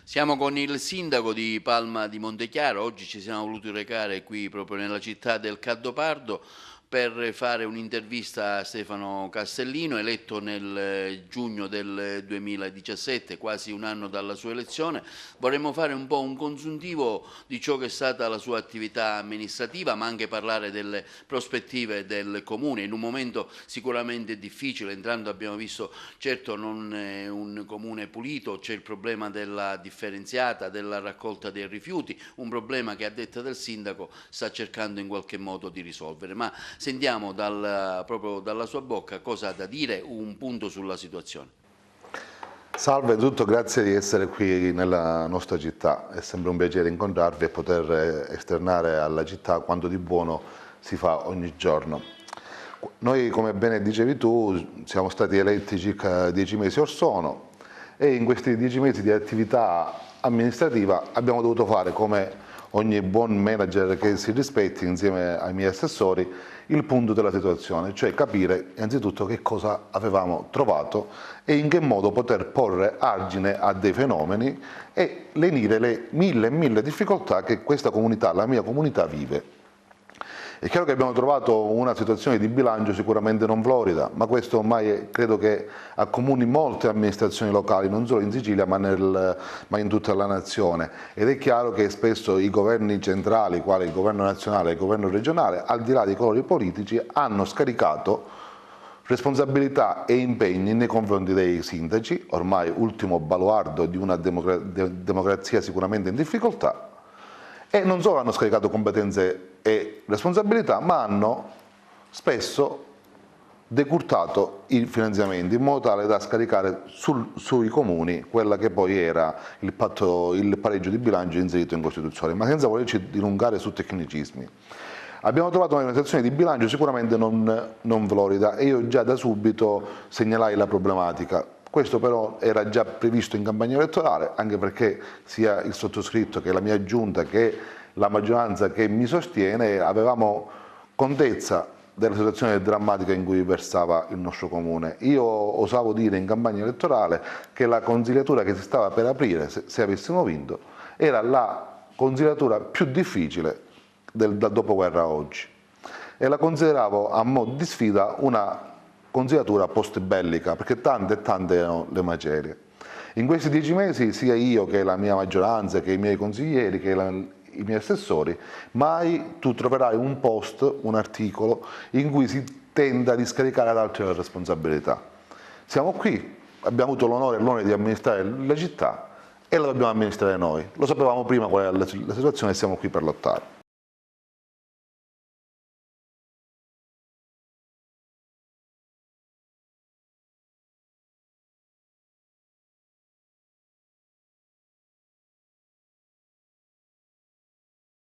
Siamo con il sindaco di Palma di Montechiaro, oggi ci siamo voluti recare qui proprio nella città del Caddopardo per fare un'intervista a Stefano Castellino, eletto nel giugno del 2017, quasi un anno dalla sua elezione. Vorremmo fare un po' un consuntivo di ciò che è stata la sua attività amministrativa, ma anche parlare delle prospettive del Comune, in un momento sicuramente difficile. Entrando abbiamo visto, certo non è un Comune pulito, c'è il problema della differenziata, della raccolta dei rifiuti, un problema che a detta del sindaco sta cercando in qualche modo di risolvere. Ma sentiamo proprio dalla sua bocca cosa ha da dire, un punto sulla situazione. Salve a tutti, grazie di essere qui nella nostra città, è sempre un piacere incontrarvi e poter esternare alla città quanto di buono si fa ogni giorno. Noi, come bene dicevi tu, siamo stati eletti circa 10 mesi or sono e in questi 10 mesi di attività amministrativa abbiamo dovuto fare, come ogni buon manager che si rispetti insieme ai miei assessori, il punto della situazione, cioè capire innanzitutto che cosa avevamo trovato e in che modo poter porre argine a dei fenomeni e lenire le mille difficoltà che questa comunità, la mia comunità, vive. È chiaro che abbiamo trovato una situazione di bilancio sicuramente non florida, ma questo ormai credo che accomuni molte amministrazioni locali, non solo in Sicilia ma in tutta la nazione. Ed è chiaro che spesso i governi centrali, quali il governo nazionale e il governo regionale, al di là dei colori politici, hanno scaricato responsabilità e impegni nei confronti dei sindaci, ormai ultimo baluardo di una democrazia sicuramente in difficoltà, e non solo hanno scaricato competenze e responsabilità, ma hanno spesso decurtato i finanziamenti in modo tale da scaricare sui comuni quella che poi era il pareggio di bilancio inserito in Costituzione, ma senza volerci dilungare su tecnicismi. Abbiamo trovato un'organizzazione di bilancio sicuramente non florida e io già da subito segnalai la problematica. Questo però era già previsto in campagna elettorale, anche perché sia il sottoscritto che la mia giunta che la maggioranza che mi sostiene avevamo contezza della situazione drammatica in cui versava il nostro comune. Io osavo dire in campagna elettorale che la consigliatura che si stava per aprire, se avessimo vinto, era la consigliatura più difficile dal dopoguerra a oggi, e la consideravo a mo' di sfida una consigliatura post bellica, perché tante e tante erano le macerie. In questi 10 mesi sia io che la mia maggioranza, che i miei consiglieri, che i miei assessori, mai tu troverai un post, un articolo in cui si tenda a riscaricare ad altre responsabilità. Siamo qui, abbiamo avuto l'onore e l'onore di amministrare la città e la dobbiamo amministrare noi. Lo sapevamo prima qual era la situazione e siamo qui per lottare.